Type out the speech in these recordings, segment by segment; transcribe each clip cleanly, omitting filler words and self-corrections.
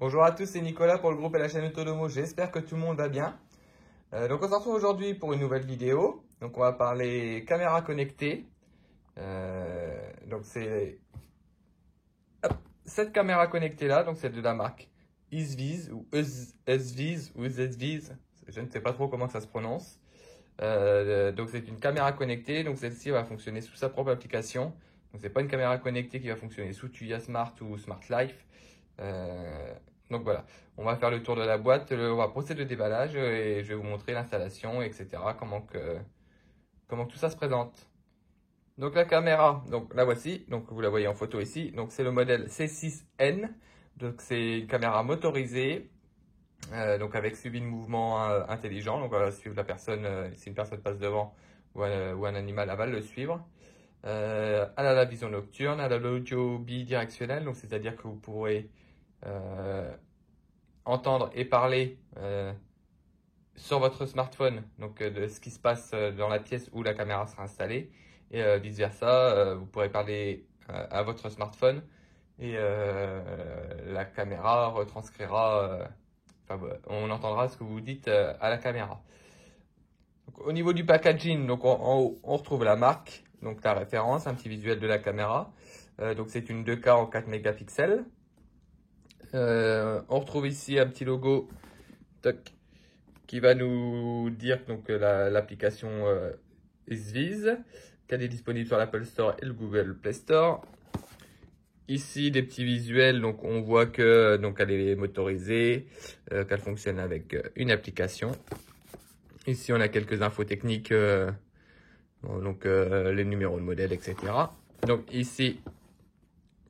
Bonjour à tous, c'est Nicolas pour le groupe et la chaîne Autodomo. J'espère que tout le monde va bien. Donc on se retrouve aujourd'hui pour une nouvelle vidéo. Donc on va parler caméra connectée. Donc c'est cette caméra connectée là, donc c'est de la marque Isviz ou Esviz ou Zviz. Je ne sais pas trop comment ça se prononce. Donc c'est une caméra connectée. Donc celle-ci va fonctionner sous sa propre application. Donc c'est pas une caméra connectée qui va fonctionner sous Tuya Smart ou Smart Life. Donc voilà, on va faire le tour de la boîte, on va procéder au déballage et je vais vous montrer l'installation, etc. Comment tout ça se présente. Donc la caméra, donc la voici, donc vous la voyez en photo ici. Donc c'est le modèle C6N, donc c'est une caméra motorisée, donc avec suivi de mouvement intelligent. Donc on va suivre la personne, si une personne passe devant ou un animal, elle va le suivre. Elle a la vision nocturne, elle a l'audio bidirectionnel, donc c'est-à-dire que vous pourrez entendre et parler sur votre smartphone, donc de ce qui se passe dans la pièce où la caméra sera installée, et vice versa, vous pourrez parler à votre smartphone et la caméra retranscrira, on entendra ce que vous dites à la caméra. Donc, au niveau du packaging, donc en haut, on retrouve la marque, donc la référence, un petit visuel de la caméra. Donc c'est une 2K en 4 mégapixels. On retrouve ici un petit logo qui va nous dire donc l'application Isviz, qu'elle est disponible sur l'Apple Store et le Google Play Store. Ici des petits visuels, donc on voit que donc elle est motorisée, qu'elle fonctionne avec une application. Ici on a quelques infos techniques, donc les numéros de modèle, etc. Donc ici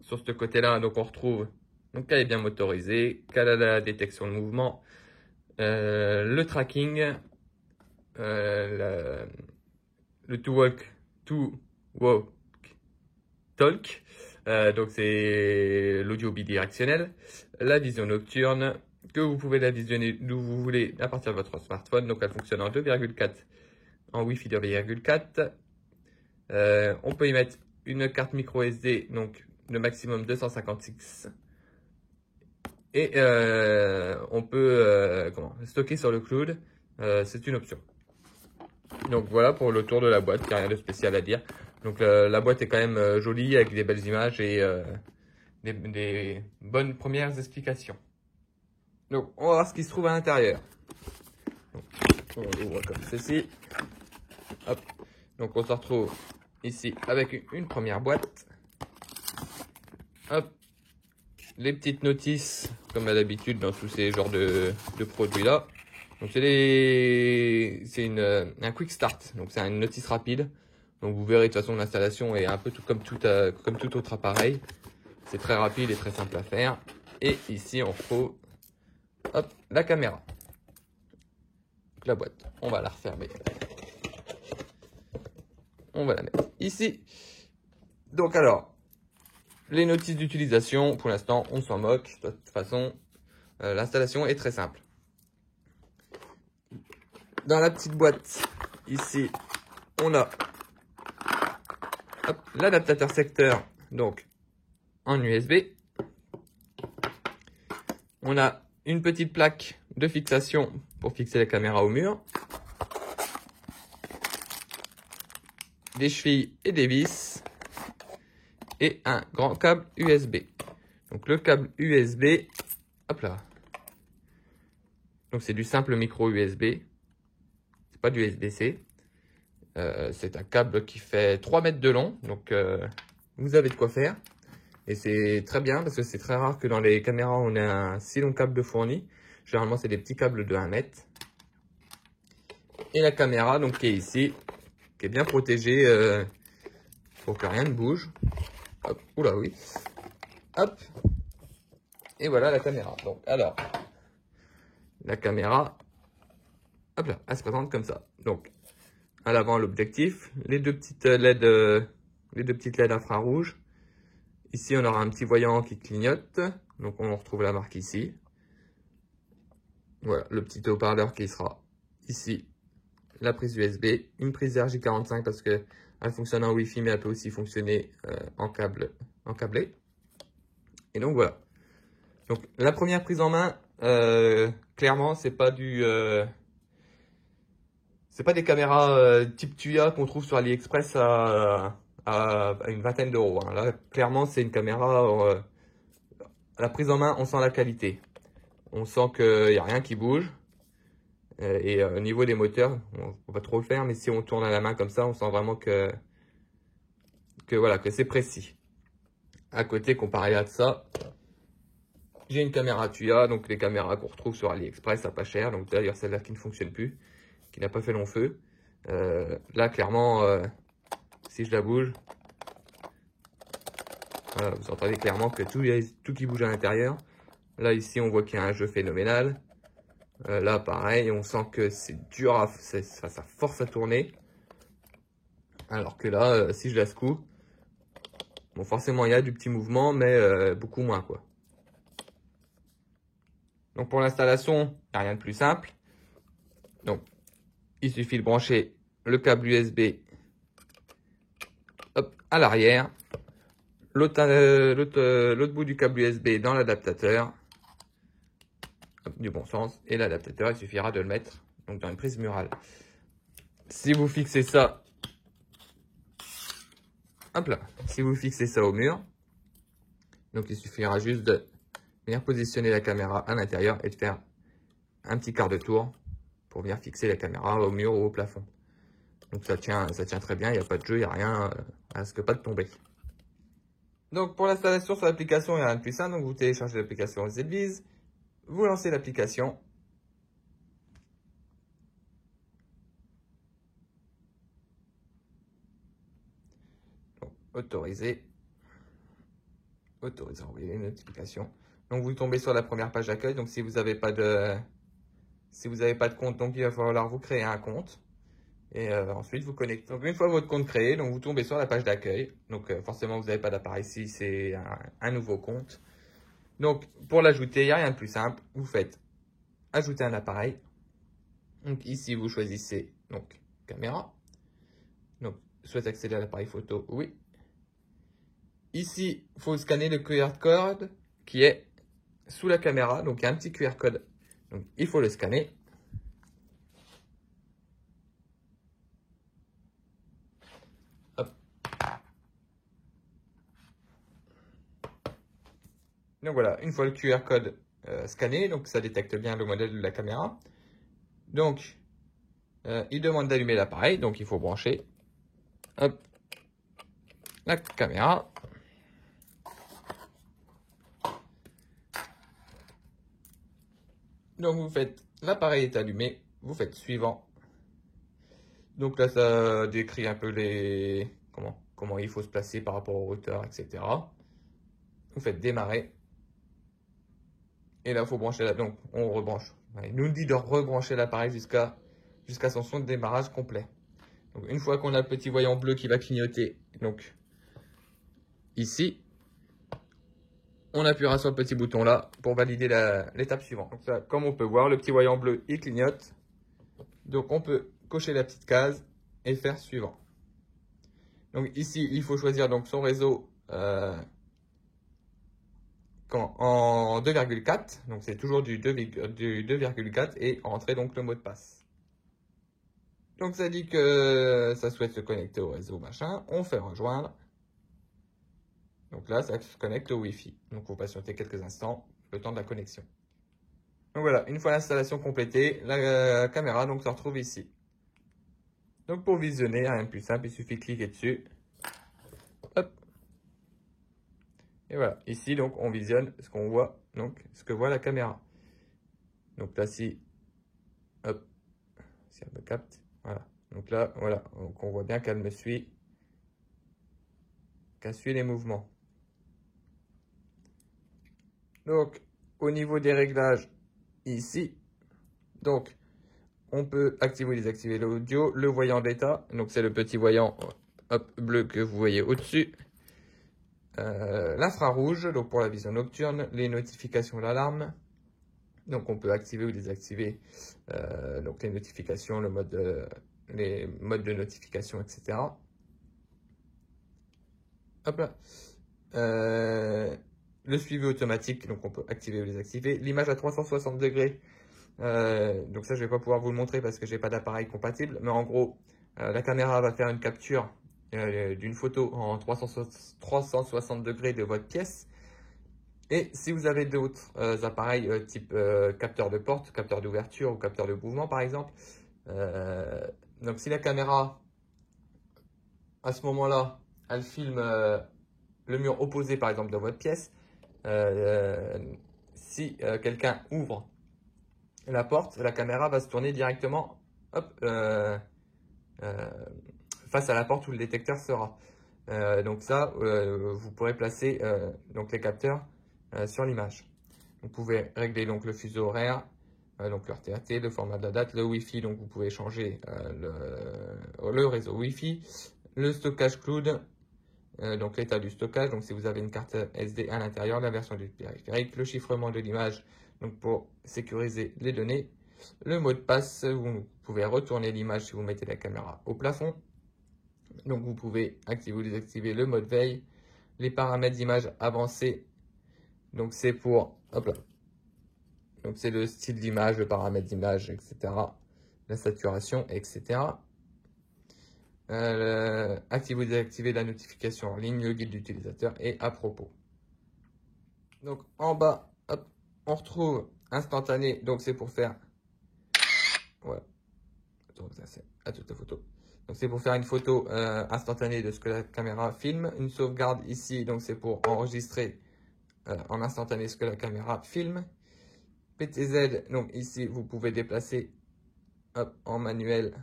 sur ce côté-là, donc on retrouve donc qu'elle est bien motorisée, qu'elle a la détection de mouvement, le tracking, le to walk talk, donc c'est l'audio bidirectionnel, la vision nocturne, que vous pouvez la visionner d'où vous voulez à partir de votre smartphone. Donc elle fonctionne en 2,4, en Wi-Fi 2,4. On peut y mettre une carte micro SD, donc le maximum 256. Et on peut stocker sur le cloud, c'est une option. Donc voilà pour le tour de la boîte, il n'y a rien de spécial à dire. Donc la boîte est quand même jolie avec des belles images et des bonnes premières explications. Donc on va voir ce qui se trouve à l'intérieur. On l'ouvre comme ceci. Hop. Donc on se retrouve ici avec une première boîte. Hop. Les petites notices, comme à l'habitude dans tous ces genres de produits là. Donc c'est un quick start, donc c'est une notice rapide. Donc vous verrez de toute façon l'installation est un peu comme tout autre appareil. C'est très rapide et très simple à faire. Et ici on retrouve la caméra. Donc, la boîte, on va la refermer. On va la mettre ici. Donc alors, les notices d'utilisation, pour l'instant, on s'en moque. De toute façon, l'installation est très simple. Dans la petite boîte, ici, on a l'adaptateur secteur, donc en USB. On a une petite plaque de fixation pour fixer la caméra au mur. Des chevilles et des vis. Et un grand câble USB. Donc le câble USB, hop là. Donc c'est du simple micro USB. C'est pas du USB-C. C'est un câble qui fait 3 mètres de long. Donc vous avez de quoi faire. Et c'est très bien parce que c'est très rare que dans les caméras on ait un si long câble de fourni. Généralement c'est des petits câbles de 1 mètre. Et la caméra donc qui est ici, qui est bien protégée pour que rien ne bouge. Hop, oula oui. Hop. Et voilà la caméra. Donc alors, la caméra, hop là, elle se présente comme ça. Donc à l'avant l'objectif, les deux petites LED infrarouges. Ici on aura un petit voyant qui clignote. Donc on retrouve la marque ici. Voilà, le petit haut-parleur qui sera ici. La prise USB, une prise RJ45 parce que elle fonctionne en Wi-Fi, mais elle peut aussi fonctionner en câblé. Et donc voilà. Donc la première prise en main, clairement, c'est pas des caméras type Tuya qu'on trouve sur AliExpress à une vingtaine d'euros. Hein. Là, clairement, c'est une caméra. À la prise en main, on sent la qualité. On sent qu'il n'y a rien qui bouge. Et au niveau des moteurs, on va trop le faire, mais si on tourne à la main comme ça, on sent vraiment que c'est précis. À côté, comparé à ça, j'ai une caméra Tuya, donc les caméras qu'on retrouve sur AliExpress à pas cher. Donc d'ailleurs celle-là qui ne fonctionne plus, qui n'a pas fait long feu. Là clairement, si je la bouge, voilà, vous entendez clairement que tout qui bouge à l'intérieur. Là ici on voit qu'il y a un jeu phénoménal. Là pareil, on sent que c'est dur, ça force à tourner. Alors que là, si je la secoue, bon forcément il y a du petit mouvement, mais beaucoup moins quoi. Donc pour l'installation, il n'y a rien de plus simple. Donc il suffit de brancher le câble USB à l'arrière, l'autre bout du câble USB dans l'adaptateur du bon sens, et l'adaptateur il suffira de le mettre donc dans une prise murale. Si vous fixez ça, hop là, si vous fixez ça au mur, donc il suffira juste de venir positionner la caméra à l'intérieur et de faire un petit quart de tour pour venir fixer la caméra au mur ou au plafond. Donc ça tient très bien, il n'y a pas de jeu, il n'y a rien, ça risque pas de tomber. Donc pour l'installation sur l'application, il n'y a rien de plus simple. Donc vous téléchargez l'application ZBiz, vous lancez l'application. Autoriser à envoyer les notifications. Donc vous tombez sur la première page d'accueil. Donc si vous n'avez pas de compte, donc il va falloir vous créer un compte. Et ensuite vous connectez. Donc une fois votre compte créé, donc vous tombez sur la page d'accueil. Donc forcément vous n'avez pas d'appareil ici, c'est un nouveau compte. Donc pour l'ajouter, il n'y a rien de plus simple. Vous faites ajouter un appareil. Donc ici vous choisissez donc caméra. Donc souhaite accéder à l'appareil photo, oui. Ici, il faut scanner le QR code qui est sous la caméra. Donc il y a un petit QR code. Donc il faut le scanner. Donc voilà, une fois le QR code scanné, donc ça détecte bien le modèle de la caméra. Donc, il demande d'allumer l'appareil, donc il faut brancher hop, la caméra. Donc vous faites, l'appareil est allumé, vous faites suivant. Donc là, ça décrit un peu comment il faut se placer par rapport au routeur, etc. Vous faites démarrer. Et là, il faut brancher là. Donc, on rebranche. Il nous dit de rebrancher l'appareil jusqu'à son son de démarrage complet. Donc, une fois qu'on a le petit voyant bleu qui va clignoter, donc ici, on appuiera sur le petit bouton là pour valider l'étape suivante. Donc, ça, comme on peut voir, le petit voyant bleu, il clignote. Donc, on peut cocher la petite case et faire suivant. Donc, ici, il faut choisir donc son réseau en 2,4, donc c'est toujours du 2,4 et entrer donc le mot de passe. Donc ça dit que ça souhaite se connecter au réseau machin, on fait rejoindre. Donc là ça se connecte au Wi-Fi. Donc il faut patienter quelques instants, le temps de la connexion. Donc voilà, une fois l'installation complétée, la caméra donc se retrouve ici. Donc pour visionner, rien de plus simple, il suffit de cliquer dessus. Hop. Et voilà, ici donc on visionne ce qu'on voit, donc ce que voit la caméra. Donc là si, hop, si elle me capte, voilà. Donc là, voilà, donc on voit bien qu'elle me suit, qu'elle suit les mouvements. Donc au niveau des réglages, ici, donc on peut activer ou désactiver l'audio, le voyant d'état, donc c'est le petit voyant hop, bleu que vous voyez au-dessus. L'infrarouge, donc pour la vision nocturne, les notifications d'alarme. Donc on peut activer ou désactiver donc les notifications, les modes de notification, etc. Hop là. le suivi automatique, donc on peut activer ou désactiver. L'image à 360 degrés, donc ça je vais pas pouvoir vous le montrer parce que j'ai pas d'appareil compatible, mais en gros, la caméra va faire une capture d'une photo en 360 degrés de votre pièce. Et si vous avez d'autres appareils type capteur de porte, capteur d'ouverture ou capteur de mouvement par exemple, donc si la caméra, à ce moment-là, elle filme le mur opposé par exemple de votre pièce, si quelqu'un ouvre la porte, la caméra va se tourner directement hop, face à la porte où le détecteur sera. Donc ça, vous pourrez placer donc les capteurs sur l'image. Vous pouvez régler donc le fuseau horaire, donc l'heure TAT, le format de la date, le Wi-Fi, donc vous pouvez changer le réseau Wi-Fi, le stockage cloud, donc l'état du stockage, donc si vous avez une carte SD à l'intérieur, la version du périphérique, le chiffrement de l'image, donc pour sécuriser les données, le mot de passe, vous pouvez retourner l'image si vous mettez la caméra au plafond, donc vous pouvez activer ou désactiver le mode veille, les paramètres d'image avancés, donc c'est pour, hop là, donc c'est le style d'image, le paramètre d'image, etc., la saturation, etc. Activer ou désactiver la notification en ligne, le guide d'utilisateur et à propos. Donc en bas, hop, on retrouve instantané, donc c'est pour faire, voilà, à toute la photo. Donc c'est pour faire une photo instantanée de ce que la caméra filme. Une sauvegarde ici, donc c'est pour enregistrer en instantané ce que la caméra filme. PTZ, donc ici vous pouvez déplacer hop, en manuel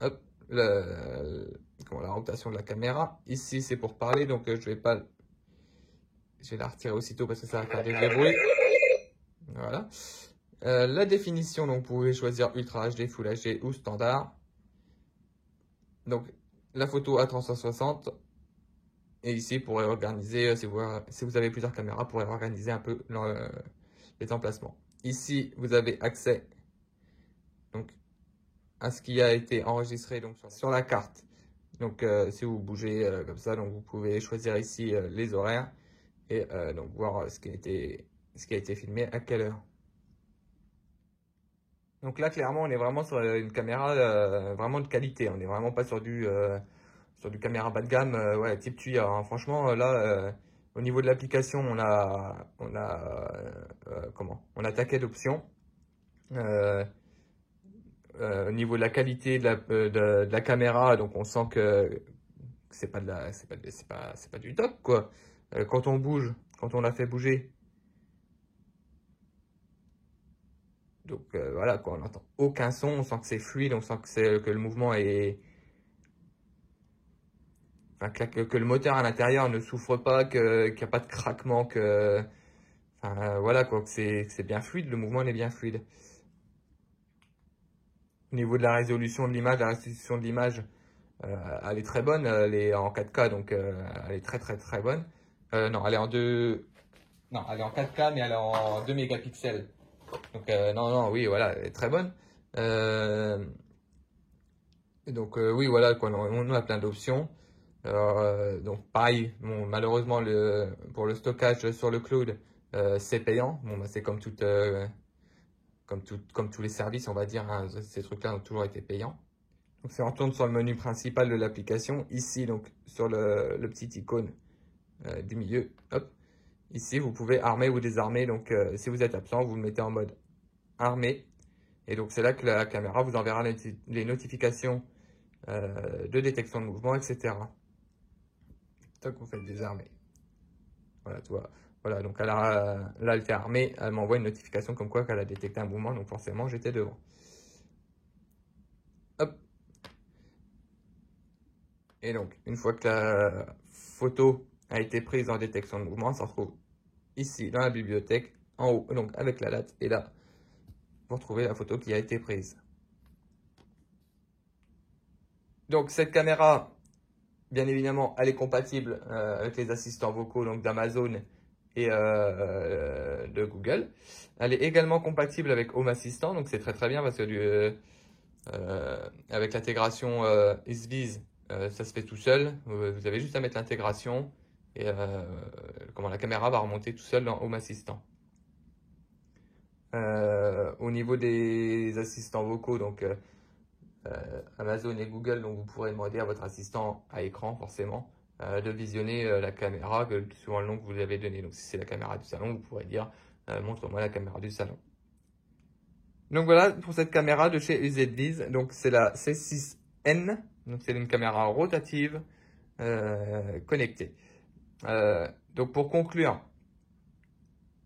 hop, la rotation de la caméra. Ici c'est pour parler, donc je vais la retirer aussitôt parce que ça va faire des bruits. Voilà. La définition, donc vous pouvez choisir Ultra HD, Full HD ou Standard. Donc la photo à 360. Et ici, vous pourrez organiser, si vous avez plusieurs caméras, vous pourrez organiser un peu les emplacements. Ici, vous avez accès donc, à ce qui a été enregistré donc, sur la carte. Donc si vous bougez comme ça, donc, vous pouvez choisir ici les horaires et donc voir ce qui a été filmé à quelle heure. Donc là, clairement, on est vraiment sur une caméra vraiment de qualité. On n'est vraiment pas sur du caméra bas de gamme, ouais, type Tuya. Hein. Franchement, là, au niveau de l'application, on a taquet d'options. Au niveau de la qualité de la caméra, donc on sent que c'est pas du top, quoi. Quand on bouge, quand on la fait bouger. Donc voilà, quoi, on n'entend aucun son, on sent que c'est fluide, on sent que le mouvement est... Enfin, que le moteur à l'intérieur ne souffre pas, qu'il n'y a pas de craquement, enfin, voilà, quoi, que c'est bien fluide, le mouvement est bien fluide. Au niveau de la résolution de l'image, la restitution de l'image, elle est très bonne, elle est en 4K, donc elle est très très très bonne. Non, elle est en 4K, mais elle est en 2 mégapixels. Donc non, oui, voilà, elle est très bonne. Donc oui, voilà, quoi, on a plein d'options. Donc pareil, bon, malheureusement pour le stockage sur le cloud, c'est payant. Bon, bah, c'est comme tous les services, on va dire, hein, ces trucs-là ont toujours été payants. Donc si on retourne sur le menu principal de l'application, ici donc sur le petit icône du milieu, hop, ici vous pouvez armer ou désarmer. Donc si vous êtes absent, vous le mettez en mode armé. Et donc c'est là que la caméra vous enverra les notifications de détection de mouvement, etc. Tac, vous faites désarmer. Voilà, tu vois. Voilà, donc là, elle était armée, elle m'envoie une notification comme quoi qu'elle a détecté un mouvement, donc forcément j'étais devant. Hop. Et donc, une fois que la photo a été prise en détection de mouvement, ça se retrouve ici dans la bibliothèque, en haut, donc avec la date, et là, vous retrouvez la photo qui a été prise. Donc cette caméra, bien évidemment, elle est compatible avec les assistants vocaux donc d'Amazon et de Google. Elle est également compatible avec Home Assistant, donc c'est très très bien parce que avec l'intégration Isviz, ça se fait tout seul. Vous avez juste à mettre l'intégration et la caméra va remonter tout seul dans Home Assistant. Au niveau des assistants vocaux, donc Amazon et Google, donc vous pourrez demander à votre assistant à écran forcément de visionner la caméra suivant le nom que vous lui avez donné. Donc si c'est la caméra du salon, vous pourrez dire montre-moi la caméra du salon. Donc voilà pour cette caméra de chez UZViz. Donc c'est la C6N, donc c'est une caméra rotative connectée. Donc pour conclure,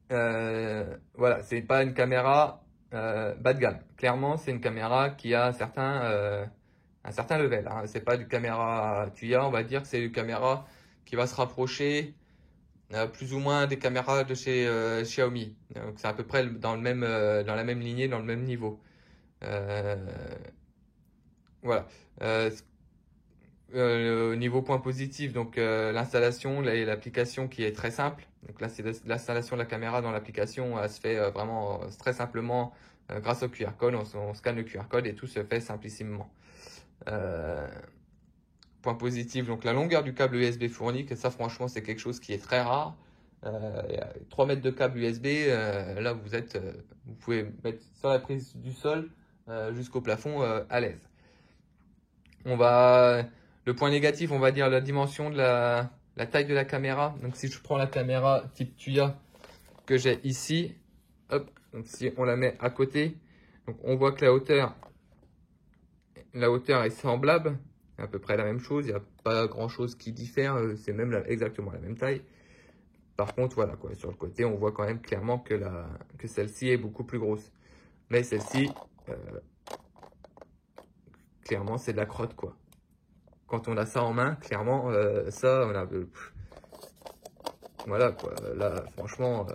voilà, c'est pas une caméra bas de gamme. Clairement, c'est une caméra qui a un certain level. Hein. C'est pas du caméra tuya, on va dire que c'est une caméra qui va se rapprocher plus ou moins des caméras de chez Xiaomi. Donc c'est à peu près dans la même lignée, dans le même niveau. Voilà. Au niveau point positif, donc l'installation et l'application qui est très simple. Donc là, c'est l'installation de la caméra dans l'application, se fait vraiment très simplement grâce au QR code. On scanne le QR code et tout se fait simplissimement. Point positif, donc la longueur du câble USB fourni, que ça franchement c'est quelque chose qui est très rare. 3 mètres de câble USB, là vous pouvez mettre sur la prise du sol jusqu'au plafond à l'aise. Le point négatif, on va dire la dimension de la taille de la caméra. Donc si je prends la caméra type tuya que j'ai ici, hop, donc si on la met à côté, donc on voit que la hauteur est semblable, à peu près la même chose, il n'y a pas grand chose qui diffère, c'est même exactement la même taille. Par contre, voilà quoi, sur le côté, on voit quand même clairement que celle-ci est beaucoup plus grosse. Mais celle-ci, clairement, c'est de la crotte quoi. Quand on a ça en main, clairement, ça, on a... voilà quoi, là, franchement...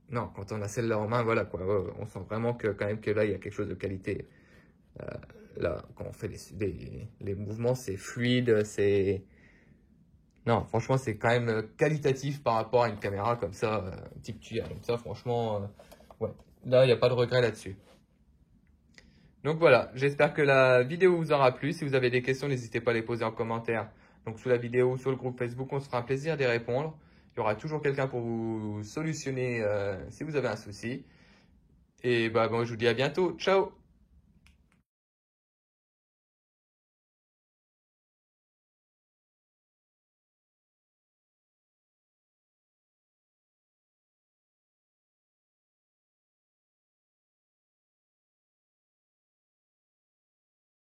non, quand on a celle-là en main, voilà quoi, on sent vraiment que quand même que là, il y a quelque chose de qualité. Là, quand on fait les mouvements, c'est fluide, c'est... Non, franchement, c'est quand même qualitatif par rapport à une caméra comme ça, type tuya. Donc ça, franchement, ouais, là, il n'y a pas de regret là-dessus. Donc voilà, j'espère que la vidéo vous aura plu. Si vous avez des questions, n'hésitez pas à les poser en commentaire. Donc sous la vidéo ou sur le groupe Facebook, on se fera un plaisir d'y répondre. Il y aura toujours quelqu'un pour vous solutionner si vous avez un souci. Et bah, bon, je vous dis à bientôt. Ciao!